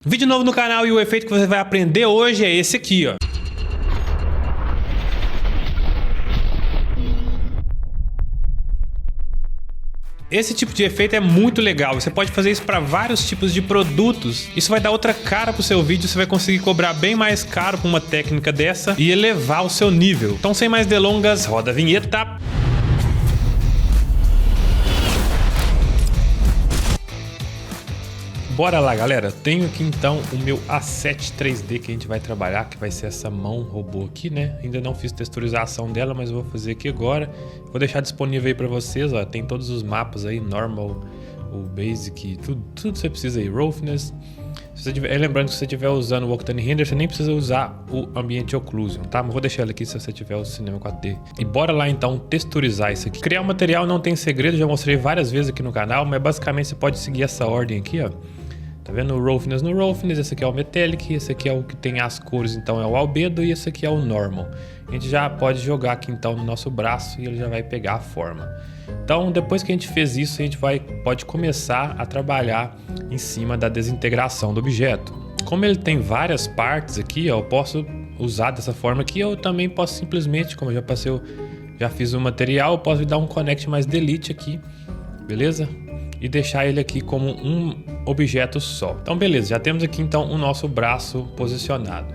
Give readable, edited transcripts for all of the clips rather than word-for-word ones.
Vídeo novo no canal e o efeito que você vai aprender hoje é esse aqui, ó. Esse tipo de efeito é muito legal, você pode fazer isso para vários tipos de produtos. Isso vai dar outra cara pro seu vídeo, você vai conseguir cobrar bem mais caro por uma técnica dessa e elevar o seu nível. Então, sem mais delongas, roda a vinheta. Bora lá, galera. Tenho aqui então o meu A7 3D que a gente vai trabalhar, que vai ser essa mão robô aqui, né? Ainda não fiz texturização dela, mas eu vou fazer aqui agora. Vou deixar disponível aí pra vocês, ó. Tem todos os mapas aí, Normal, o Basic, tudo que você precisa aí, Roughness. Se você tiver, lembrando que se você estiver usando o Octane Render, você nem precisa usar o Ambient Occlusion, tá? Mas vou deixar ele aqui se você tiver o Cinema 4D. E bora lá então texturizar isso aqui. Criar um material não tem segredo, já mostrei várias vezes aqui no canal, mas basicamente você pode seguir essa ordem aqui, ó. Tá vendo? O Roughness no Roughness, esse aqui é o Metallic, esse aqui é o que tem as cores, então é o Albedo, e esse aqui é o Normal. A gente já pode jogar aqui então no nosso braço e ele já vai pegar a forma. Então, depois que a gente fez isso, a gente pode começar a trabalhar em cima da desintegração do objeto. Como ele tem várias partes aqui, ó, eu posso usar dessa forma aqui, eu também posso simplesmente, como eu já fiz o material, eu posso dar um Connect mais Delete aqui, beleza? E deixar ele aqui como um objeto só. Então beleza, já temos aqui então o nosso braço posicionado.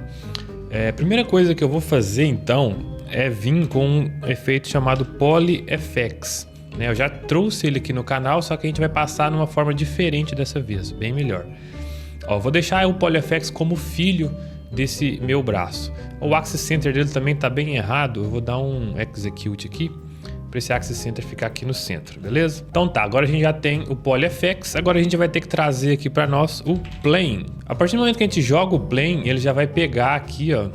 A primeira coisa que eu vou fazer então é vir com um efeito chamado Poly FX, né? Eu já trouxe ele aqui no canal, só que a gente vai passar numa forma diferente dessa vez, bem melhor. Ó, vou deixar o Poly FX como filho desse meu braço. O Axis Center dele também tá bem errado, eu vou dar um Execute aqui para esse Axis Center ficar aqui no centro, beleza? Então tá, agora a gente já tem o Poly FX, agora a gente vai ter que trazer aqui para nós o Plane. A partir do momento que a gente joga o Plane, ele já vai pegar aqui, ó,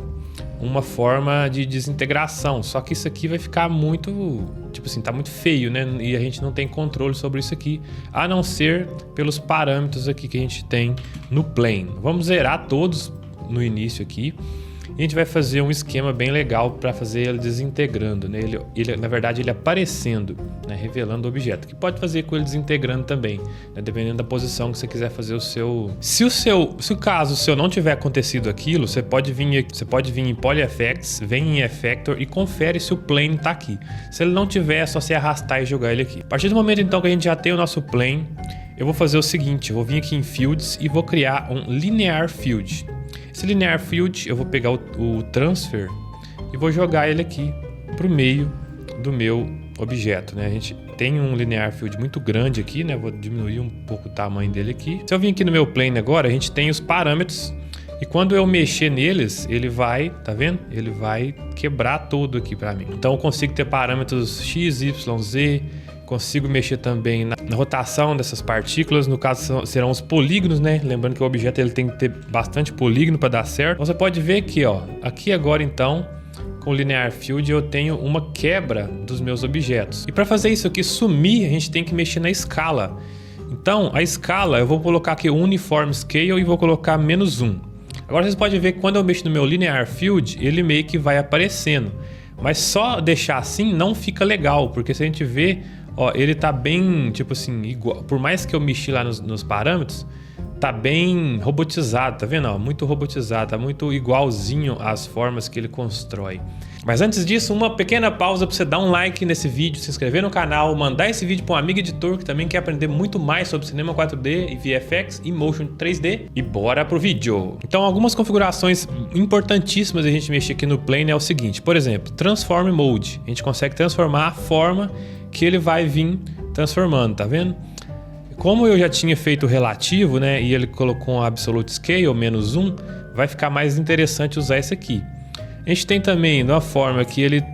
uma forma de desintegração, só que isso aqui vai ficar muito, tipo assim, tá muito feio, né? E a gente não tem controle sobre isso aqui, a não ser pelos parâmetros aqui que a gente tem no Plane. Vamos zerar todos no início aqui. E a gente vai fazer um esquema bem legal para fazer ele desintegrando, né? Ele, na verdade, ele aparecendo, né? Revelando o objeto. Que pode fazer com ele desintegrando também, né? Dependendo da posição que você quiser fazer o seu. Se o caso seu não tiver acontecido aquilo, você pode vir em Poly FX, vem em Effector e confere se o plane tá aqui. Se ele não tiver, é só você arrastar e jogar ele aqui. A partir do momento então que a gente já tem o nosso plane, eu vou fazer o seguinte: eu vou vir aqui em Fields e vou criar um Linear Field. Esse Linear Field, eu vou pegar o Transfer e vou jogar ele aqui para o meio do meu objeto, né? A gente tem um Linear Field muito grande aqui, né? Vou diminuir um pouco o tamanho dele aqui. Se eu vir aqui no meu Plane agora, a gente tem os parâmetros e quando eu mexer neles, ele vai, tá vendo? Ele vai quebrar todo aqui para mim. Então eu consigo ter parâmetros X, Y, Z. Consigo mexer também na rotação dessas partículas, no caso serão os polígonos, né? Lembrando que o objeto ele tem que ter bastante polígono para dar certo. Então, você pode ver aqui, ó, aqui agora então, com o Linear Field eu tenho uma quebra dos meus objetos. E para fazer isso aqui sumir, a gente tem que mexer na escala. Então, a escala, eu vou colocar aqui o Uniform Scale e vou colocar -1. Agora vocês podem ver que quando eu mexo no meu Linear Field, ele meio que vai aparecendo. Mas só deixar assim não fica legal, porque se a gente vê, ó, ele tá bem, tipo assim, igual. Por mais que eu mexi lá nos parâmetros, tá bem robotizado, tá vendo? Ó, muito robotizado, tá muito igualzinho às formas que ele constrói. Mas antes disso, uma pequena pausa para você dar um like nesse vídeo, se inscrever no canal, mandar esse vídeo para um amigo editor que também quer aprender muito mais sobre cinema 4D e VFX e Motion 3D. E bora pro vídeo! Então, algumas configurações importantíssimas a gente mexer aqui no Plane é o seguinte, por exemplo, Transform Mode. A gente consegue transformar a forma que ele vai vir transformando, tá vendo? Como eu já tinha feito o relativo, né, e ele colocou um Absolute Scale, -1, vai ficar mais interessante usar esse aqui. A gente tem também uma forma que ele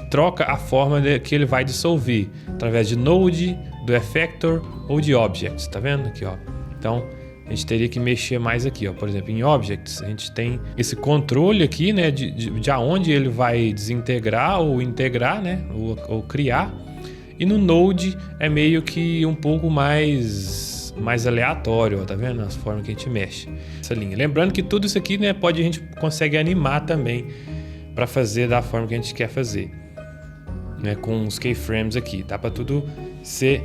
troca a forma que ele vai dissolver, através de Node, do Effector ou de Objects, tá vendo aqui, ó? Então, a gente teria que mexer mais aqui, ó. Por exemplo, em Objects, a gente tem esse controle aqui, né, de aonde ele vai desintegrar ou integrar, né, ou criar. E no Node é meio que um pouco mais aleatório, ó, tá vendo? As formas que a gente mexe. Essa linha. Lembrando que tudo isso aqui, né, a gente consegue animar também para fazer da forma que a gente quer fazer, né, com os keyframes aqui. Dá para tudo ser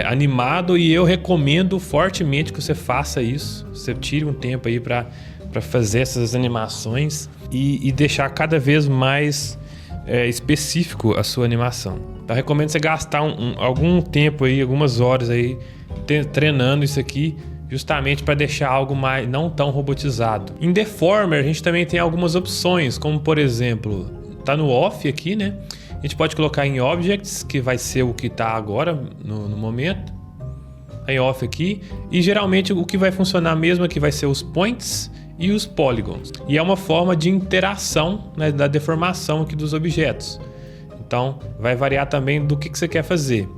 animado, e eu recomendo fortemente que você faça isso. Você tire um tempo aí para fazer essas animações e deixar cada vez mais específico a sua animação. Então, recomendo você gastar algum tempo aí, algumas horas aí treinando isso aqui, justamente para deixar algo mais não tão robotizado. Em Deformer a gente também tem algumas opções, como por exemplo, tá no off aqui, né? A gente pode colocar em Objects, que vai ser o que tá agora no momento. Em off aqui. E geralmente o que vai funcionar mesmo aqui vai ser os points e os polygons. E é uma forma de interação, né, da deformação aqui dos objetos. Então vai variar também do que você quer fazer.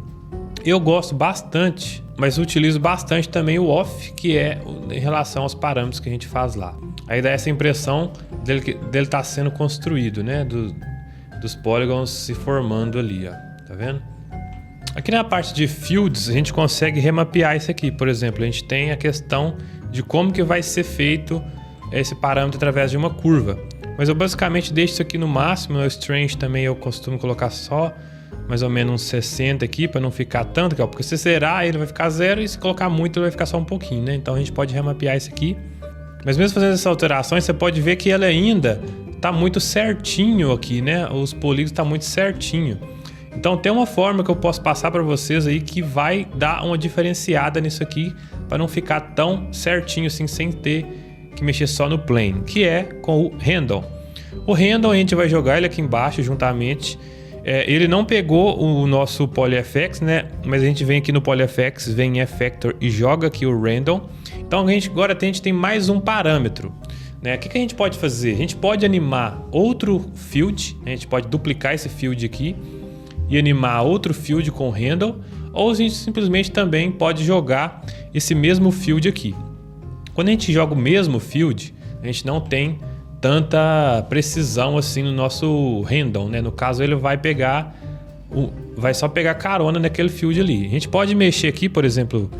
Eu gosto bastante, mas utilizo bastante também o off, que é em relação aos parâmetros que a gente faz lá. Aí dá essa impressão dele estar sendo construído, né? Dos polygons se formando ali, ó. Tá vendo? Aqui na parte de fields a gente consegue remapear isso aqui. Por exemplo, a gente tem a questão de como que vai ser feito esse parâmetro através de uma curva. Mas eu basicamente deixo isso aqui no máximo. No strange também eu costumo colocar só mais ou menos uns 60 aqui, para não ficar tanto, porque se zerar ele vai ficar 0 e se colocar muito ele vai ficar só um pouquinho, né? Então a gente pode remapear isso aqui. Mas mesmo fazendo essas alterações, você pode ver que ele ainda tá muito certinho aqui, né? Os polígonos tá muito certinho. Então tem uma forma que eu posso passar para vocês aí que vai dar uma diferenciada nisso aqui, para não ficar tão certinho assim, sem ter que mexer só no plane, que é com o handle. O handle a gente vai jogar ele aqui embaixo juntamente. Ele não pegou o nosso PolyFX, né? Mas a gente vem aqui no PolyFX, vem em Effector e joga aqui o Random. Então agora a gente tem mais um parâmetro, né? O que a gente pode fazer? A gente pode animar outro field, a gente pode duplicar esse field aqui e animar outro field com Handle, ou a gente simplesmente também pode jogar esse mesmo field aqui. Quando a gente joga o mesmo field, a gente não tem tanta precisão assim no nosso random, né? No caso ele vai só pegar carona naquele field ali. A gente pode mexer aqui, por exemplo,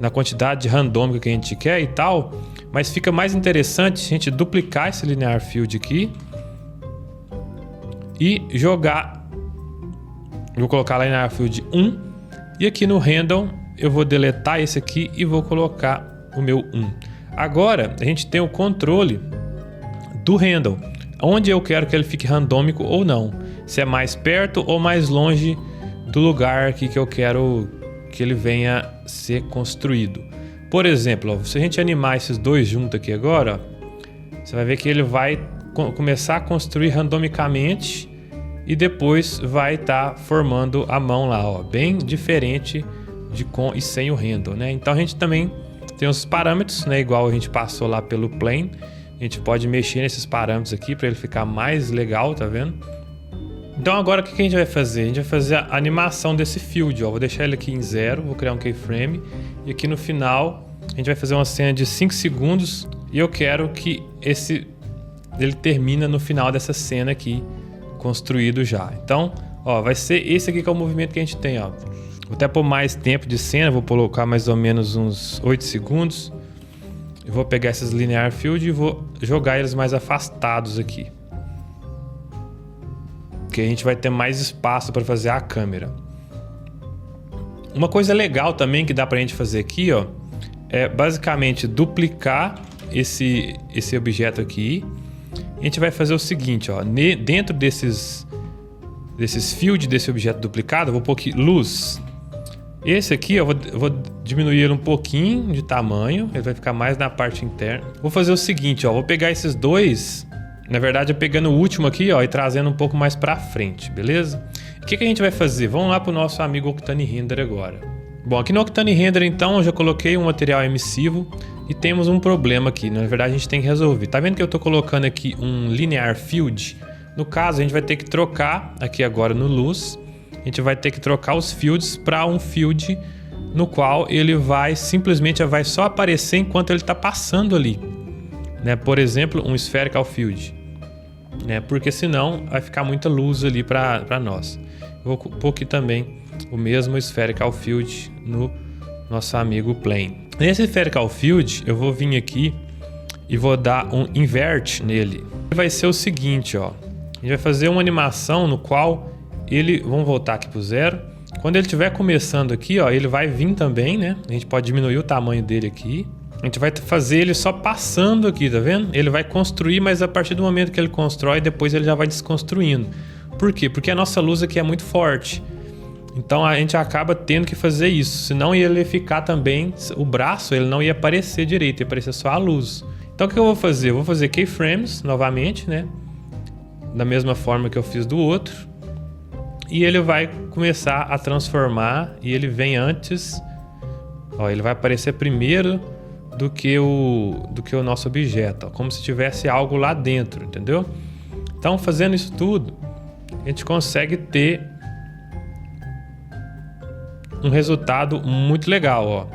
na quantidade de randômica que a gente quer e tal, mas fica mais interessante a gente duplicar esse linear field aqui e jogar. Vou colocar lá linear field 1 e aqui no random eu vou deletar esse aqui e vou colocar o meu 1. Agora a gente tem o controle do handle, onde eu quero que ele fique randômico ou não, se é mais perto ou mais longe do lugar aqui que eu quero que ele venha ser construído. Por exemplo, ó, se a gente animar esses dois juntos aqui agora, ó, você vai ver que ele vai começar a construir randomicamente e depois vai estar formando a mão lá, ó, bem diferente de com e sem o handle, né? Então a gente também tem os parâmetros, né, igual a gente passou lá pelo plane. A gente pode mexer nesses parâmetros aqui para ele ficar mais legal, tá vendo? Então agora o que a gente vai fazer? A gente vai fazer a animação desse field, ó. Vou deixar ele aqui em 0, vou criar um keyframe e aqui no final a gente vai fazer uma cena de 5 segundos e eu quero que ele termina no final dessa cena aqui, construído já. Então, ó, vai ser esse aqui que é o movimento que a gente tem, ó. Vou até pôr mais tempo de cena, vou colocar mais ou menos uns 8 segundos. Eu vou pegar esses linear field e vou jogar eles mais afastados aqui, porque a gente vai ter mais espaço para fazer a câmera. Uma coisa legal também que dá pra gente fazer aqui, ó, é basicamente duplicar esse objeto aqui. A gente vai fazer o seguinte, ó, dentro desses field desse objeto duplicado, eu vou pôr aqui luz. Esse aqui eu vou diminuir ele um pouquinho de tamanho, ele vai ficar mais na parte interna. Vou fazer o seguinte, ó, vou pegar esses dois, na verdade eu pegando o último aqui, ó, e trazendo um pouco mais pra frente, beleza? O que a gente vai fazer? Vamos lá pro nosso amigo Octane Render agora. Bom, aqui no Octane Render então eu já coloquei um material emissivo e temos um problema aqui, na verdade a gente tem que resolver. Tá vendo que eu tô colocando aqui um linear field? No caso a gente vai ter que trocar aqui agora no luz. A gente vai ter que trocar os fields para um field no qual ele vai simplesmente só aparecer enquanto ele está passando ali, né? Por exemplo, um spherical field, né? Porque senão vai ficar muita luz ali para nós. Vou pôr aqui também o mesmo spherical field no nosso amigo plane. Nesse spherical field eu vou vir aqui e vou dar um invert nele. Vai ser o seguinte, ó, a gente vai fazer uma animação no qual vamos voltar aqui para o 0. Quando ele estiver começando aqui, ó, ele vai vir também, né? A gente pode diminuir o tamanho dele aqui. A gente vai fazer ele só passando aqui, tá vendo? Ele vai construir, mas a partir do momento que ele constrói, depois ele já vai desconstruindo. Por quê? Porque a nossa luz aqui é muito forte. Então a gente acaba tendo que fazer isso. Senão ele ficar também, o braço ele não ia aparecer direito, ia aparecer só a luz. Então o que eu vou fazer? Eu vou fazer keyframes novamente, né? Da mesma forma que eu fiz do outro. E ele vai começar a transformar e ele vem antes. Ó, ele vai aparecer primeiro do que o nosso objeto, ó, como se tivesse algo lá dentro, entendeu? Então fazendo isso tudo, a gente consegue ter um resultado muito legal, ó.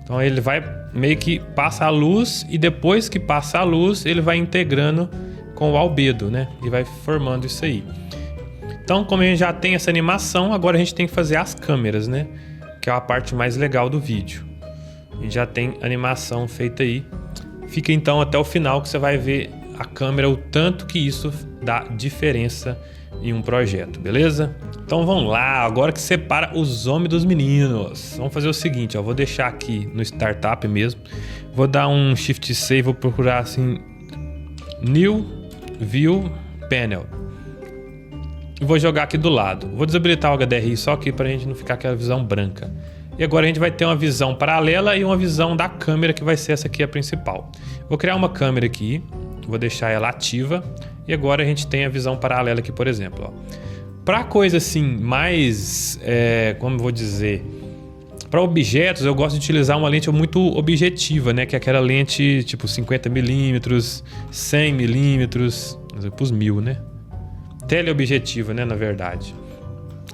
Então ele vai meio que passa a luz e depois que passa a luz ele vai integrando com o albedo, né? E vai formando isso aí. Então, como a gente já tem essa animação, agora a gente tem que fazer as câmeras, né? Que é a parte mais legal do vídeo. A gente já tem animação feita aí. Fica então até o final que você vai ver a câmera, o tanto que isso dá diferença em um projeto, beleza? Então vamos lá, agora que separa os homens dos meninos. Vamos fazer o seguinte, ó, vou deixar aqui no Startup mesmo. Vou dar um Shift C, vou procurar assim, New View Panel. E vou jogar aqui do lado. Vou desabilitar o HDRI só aqui para a gente não ficar com aquela visão branca. E agora a gente vai ter uma visão paralela e uma visão da câmera, que vai ser essa aqui a principal. Vou criar uma câmera aqui, vou deixar ela ativa. E agora a gente tem a visão paralela aqui, por exemplo. Para coisa assim mais, como eu vou dizer, para objetos eu gosto de utilizar uma lente muito objetiva, né? Que é aquela lente tipo 50mm, 100mm, para os 1000, né? Teleobjetiva, né, na verdade.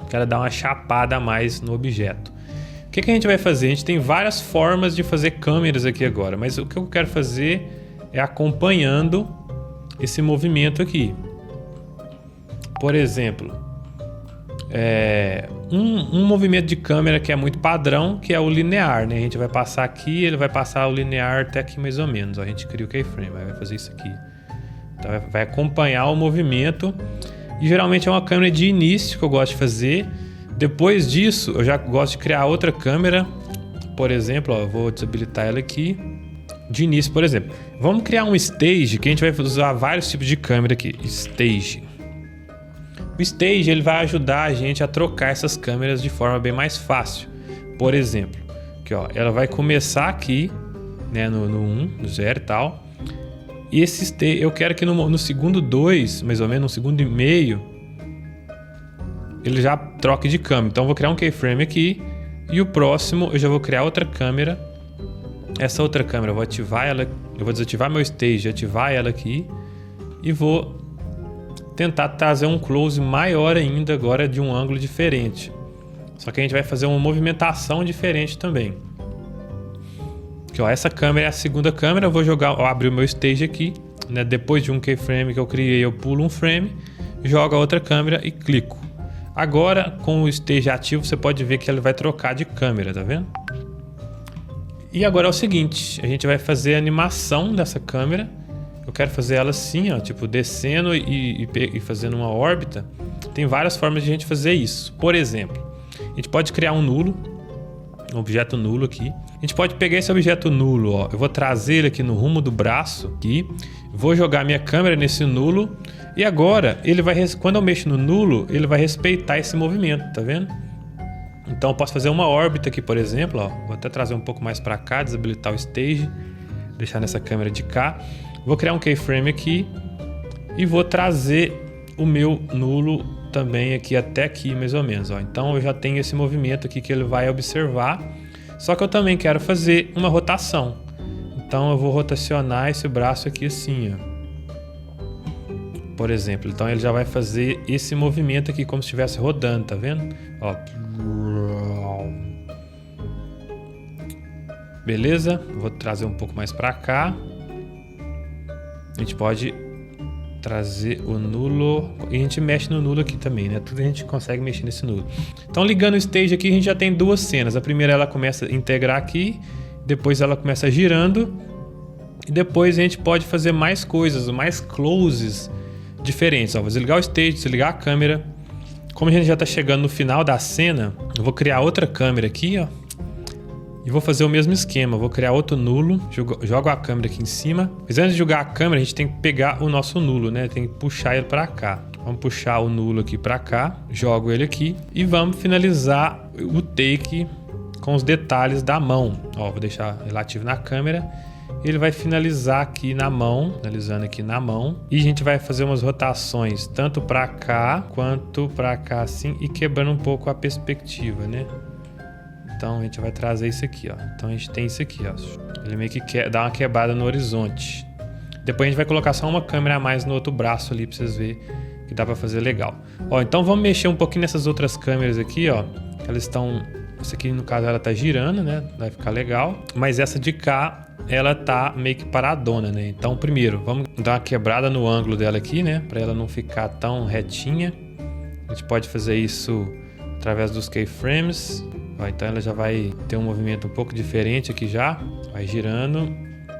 Quero dar uma chapada a mais no objeto. O que a gente vai fazer? A gente tem várias formas de fazer câmeras aqui agora, mas o que eu quero fazer é acompanhando esse movimento aqui. Por exemplo, um movimento de câmera que é muito padrão, que é o linear, né? A gente vai passar aqui, ele vai passar o linear até aqui mais ou menos. A gente cria o keyframe, vai fazer isso aqui. Então vai acompanhar o movimento. E geralmente é uma câmera de início que eu gosto de fazer. Depois disso, eu já gosto de criar outra câmera. Por exemplo, ó, eu vou desabilitar ela aqui. De início, por exemplo. Vamos criar um stage, que a gente vai usar vários tipos de câmera aqui. Stage. O stage ele vai ajudar a gente a trocar essas câmeras de forma bem mais fácil. Por exemplo, aqui, ó, ela vai começar aqui, né, no 1, no 0 e tal. E esse stage, eu quero que no segundo 2, mais ou menos, no segundo e meio, ele já troque de câmera. Então eu vou criar um keyframe aqui e o próximo eu já vou criar outra câmera. Essa outra câmera eu vou ativar ela, eu vou desativar meu stage, ativar ela aqui e vou tentar trazer um close maior ainda agora de um ângulo diferente. Só que a gente vai fazer uma movimentação diferente também. Aqui, ó, essa câmera é a segunda câmera, eu vou abrir o meu stage aqui, né? Depois de um keyframe que eu criei, eu pulo um frame, jogo a outra câmera e clico. Agora, com o stage ativo, você pode ver que ele vai trocar de câmera, tá vendo? E agora é o seguinte, a gente vai fazer a animação dessa câmera. Eu quero fazer ela assim, ó, tipo descendo e fazendo uma órbita. Tem várias formas de a gente fazer isso. Por exemplo, a gente pode criar um nulo, um objeto nulo aqui. A gente pode pegar esse objeto nulo, ó, eu vou trazer ele aqui no rumo do braço aqui, vou jogar minha câmera nesse nulo e agora ele vai, quando eu mexo no nulo, ele vai respeitar esse movimento, tá vendo? Então eu posso fazer uma órbita aqui, por exemplo, ó, vou até trazer um pouco mais para cá, desabilitar o stage, deixar nessa câmera de cá. Vou criar um keyframe aqui e vou trazer o meu nulo também aqui até aqui mais ou menos, ó. Então eu já tenho esse movimento aqui que ele vai observar. Só que eu também quero fazer uma rotação. Então eu vou rotacionar esse braço aqui assim, ó. Por exemplo, então ele já vai fazer esse movimento aqui como se estivesse rodando, tá vendo? Ó. Beleza? Vou trazer um pouco mais para cá. A gente pode trazer o nulo e a gente mexe no nulo aqui também, né? Tudo a gente consegue mexer nesse nulo. Então ligando o stage aqui a gente já tem duas cenas. A primeira ela começa a integrar aqui, depois ela começa girando e depois a gente pode fazer mais coisas, mais closes diferentes. Ó, vou desligar o stage, desligar a câmera Como a gente já tá chegando no final da cena, eu vou criar outra câmera aqui, ó. E vou fazer o mesmo esquema, vou criar outro nulo, jogo a câmera aqui em cima. Mas antes de jogar a câmera, a gente tem que pegar o nosso nulo, né? Tem que puxar ele pra cá. Vamos puxar o nulo aqui pra cá, jogo ele aqui e vamos finalizar o take com os detalhes da mão. Ó, vou deixar relativo na câmera. Ele vai finalizar aqui na mão, finalizando aqui na mão. E a gente vai fazer umas rotações, tanto pra cá, quanto pra cá assim, e quebrando um pouco a perspectiva, né? Então a gente vai trazer isso aqui, ó. Então a gente tem isso aqui, ó. Ele meio que dá uma quebrada no horizonte. Depois a gente vai colocar só uma câmera a mais no outro braço ali pra vocês verem que dá pra fazer legal. Ó, então vamos mexer um pouquinho nessas outras câmeras aqui, ó. Elas estão... Essa aqui, no caso, ela tá girando, né? Vai ficar legal. Mas essa de cá, ela tá meio que paradona, né? Então, primeiro, vamos dar uma quebrada no ângulo dela aqui, né? Pra ela não ficar tão retinha. A gente pode fazer isso através dos keyframes. Ó, então ela já vai ter um movimento um pouco diferente aqui já. Vai girando.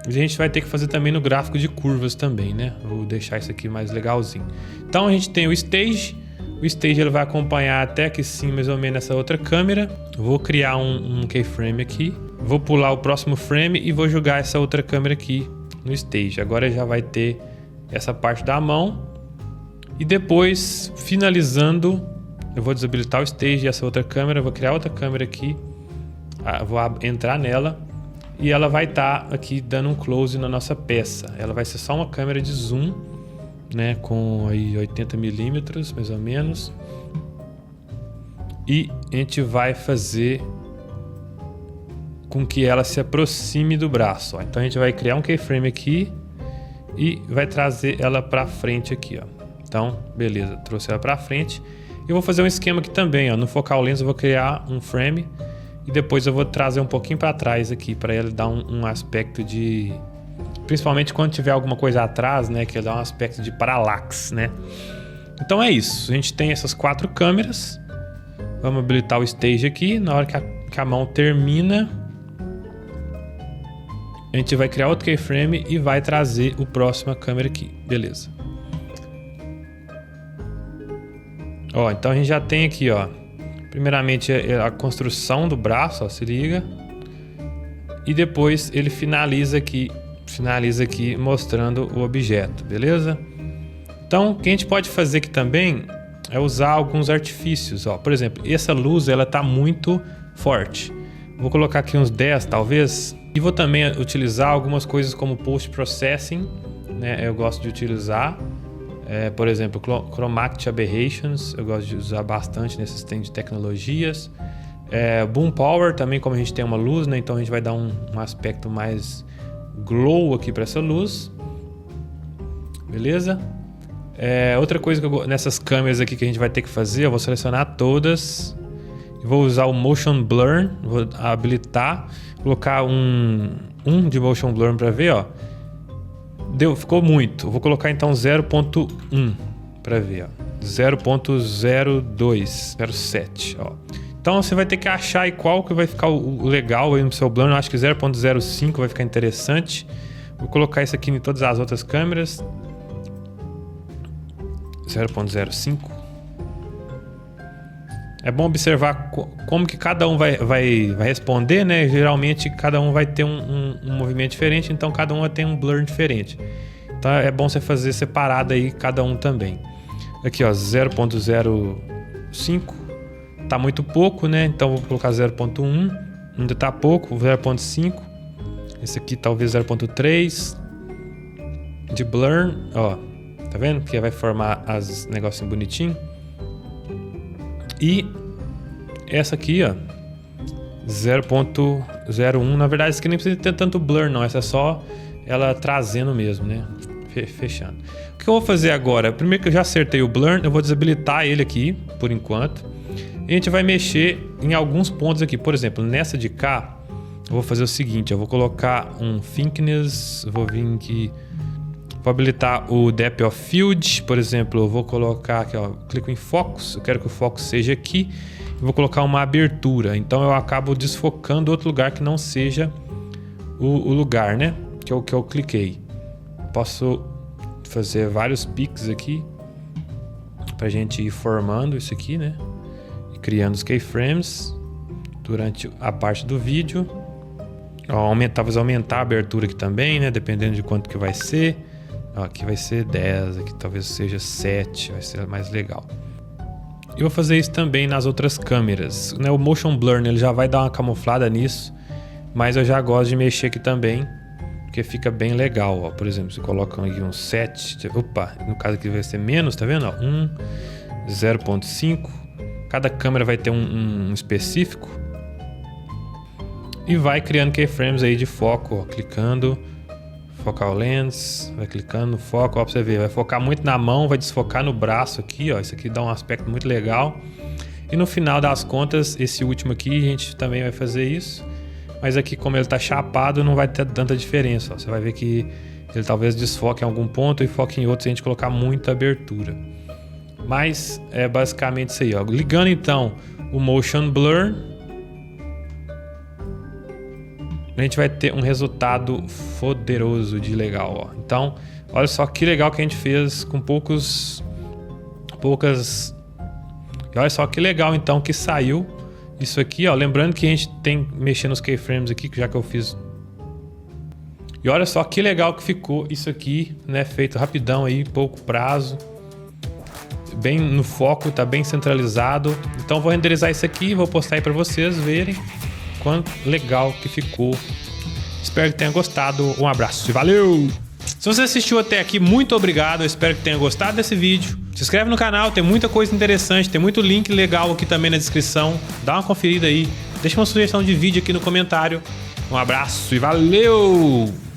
E a gente vai ter que fazer também no gráfico de curvas também, né? Vou deixar isso aqui mais legalzinho. Então a gente tem o stage. O stage ele vai acompanhar até aqui sim, mais ou menos essa outra câmera. Vou criar um keyframe aqui. Vou pular o próximo frame e vou jogar essa outra câmera aqui no stage. Agora já vai ter essa parte da mão. E depois, finalizando, eu vou desabilitar o stage e essa outra câmera. Vou criar outra câmera aqui. Vou entrar nela. E ela vai estar aqui dando um close na nossa peça. Ela vai ser só uma câmera de zoom, né, com aí 80 milímetros mais ou menos, e a gente vai fazer com que ela se aproxime do braço, ó. Então a gente vai criar um keyframe aqui e vai trazer ela para frente aqui, ó. Então beleza, trouxe ela para frente. Eu vou fazer um esquema aqui também, ó. No focal lens eu vou criar um frame e depois eu vou trazer um pouquinho para trás aqui para ele dar um aspecto de... Principalmente quando tiver alguma coisa atrás, né? Que dá um aspecto de parallax, né? Então é isso. A gente tem essas 4 câmeras. Vamos habilitar o stage aqui. Na hora que a mão termina, a gente vai criar outro keyframe e vai trazer o próximo câmera aqui. Beleza. Ó, então a gente já tem aqui, ó. Primeiramente a construção do braço, ó, se liga. E depois ele finaliza aqui mostrando o objeto, beleza? Então, o que a gente pode fazer aqui também é usar alguns artifícios, ó. Por exemplo, essa luz, ela tá muito forte. Vou colocar aqui uns 10, talvez. E vou também utilizar algumas coisas como post-processing, né? Eu gosto de utilizar. Por exemplo, Chromatic Aberrations, eu gosto de usar bastante nesse sistema de tecnologias. Boom Power também, como a gente tem uma luz, né? Então a gente vai dar um aspecto mais glow aqui para essa luz, beleza? Outra coisa que nessas câmeras aqui que a gente vai ter que fazer, eu vou selecionar todas e vou usar o Motion Blur, vou habilitar, colocar um de Motion Blur para ver, ó. Ficou muito. Eu vou colocar então 0.1 para ver, ó. 0.02, 0.7, ó. Então você vai ter que achar aí qual que vai ficar o legal aí no seu blur. Eu acho que 0.05 vai ficar interessante. Vou colocar isso aqui em todas as outras câmeras. 0.05. É bom observar como que cada um vai responder, né? Geralmente cada um vai ter um movimento diferente, então cada um vai ter um blur diferente. Então é bom você fazer separado aí cada um também. Aqui, ó, 0.05. Tá muito pouco, né? Então vou colocar 0.1. Ainda tá pouco, 0.5. Esse aqui talvez 0.3 de blur, ó. Tá vendo? Que vai formar as negocinho bonitinho. E essa aqui, ó, 0.01. Na verdade, isso aqui nem precisa ter tanto blur, não. Essa é só ela trazendo mesmo, né? Fechando. O que eu vou fazer agora? Primeiro que eu já acertei o blur, eu vou desabilitar ele aqui, por enquanto. E a gente vai mexer em alguns pontos aqui. Por exemplo, nessa de cá, eu vou fazer o seguinte. Eu vou colocar um thickness. Vou vir aqui. Vou habilitar o Depth of Field. Por exemplo, eu vou colocar aqui, ó. Clico em Focus. Eu quero que o Focus seja aqui. Eu vou colocar uma abertura. Então eu acabo desfocando outro lugar que não seja o lugar, né? Que eu cliquei. Posso fazer vários picks aqui pra gente ir formando isso aqui, né? E criando os keyframes durante a parte do vídeo. Ó, talvez aumentar a abertura aqui também, né? Dependendo de quanto que vai ser. Ó, aqui vai ser 10, aqui talvez seja 7, vai ser mais legal. Eu vou fazer isso também nas outras câmeras, né? O Motion Blur, né, ele já vai dar uma camuflada nisso, mas eu já gosto de mexer aqui também, porque fica bem legal, ó. Por exemplo, se colocam aqui um 7, opa, no caso aqui vai ser menos, tá vendo? Ó, 1, 0.5, cada câmera vai ter um específico, e vai criando keyframes aí de foco, ó, clicando, focal lens, vai clicando no foco, ó, pra você ver, vai focar muito na mão, vai desfocar no braço aqui, ó, isso aqui dá um aspecto muito legal. E no final das contas, esse último aqui, a gente também vai fazer isso, mas aqui como ele tá chapado, não vai ter tanta diferença, ó. Você vai ver que ele talvez desfoque em algum ponto e foque em outro se a gente colocar muita abertura. Mas é basicamente isso aí, ó. Ligando então o Motion Blur, a gente vai ter um resultado poderoso de legal, ó. Então, olha só que legal que a gente fez com poucas... E olha só que legal então que saiu isso aqui, ó. Lembrando que a gente tem mexendo nos keyframes aqui, já que eu fiz. E olha só que legal que ficou isso aqui, né? Feito rapidão aí, pouco prazo. Bem no foco, tá bem centralizado. Então vou renderizar isso aqui e vou postar aí para vocês verem quanto legal que ficou. Espero que tenha gostado. Um abraço e valeu! Se você assistiu até aqui, muito obrigado. Eu espero que tenha gostado desse vídeo. Se inscreve no canal, tem muita coisa interessante. Tem muito link legal aqui também na descrição. Dá uma conferida aí. Deixa uma sugestão de vídeo aqui no comentário. Um abraço e valeu!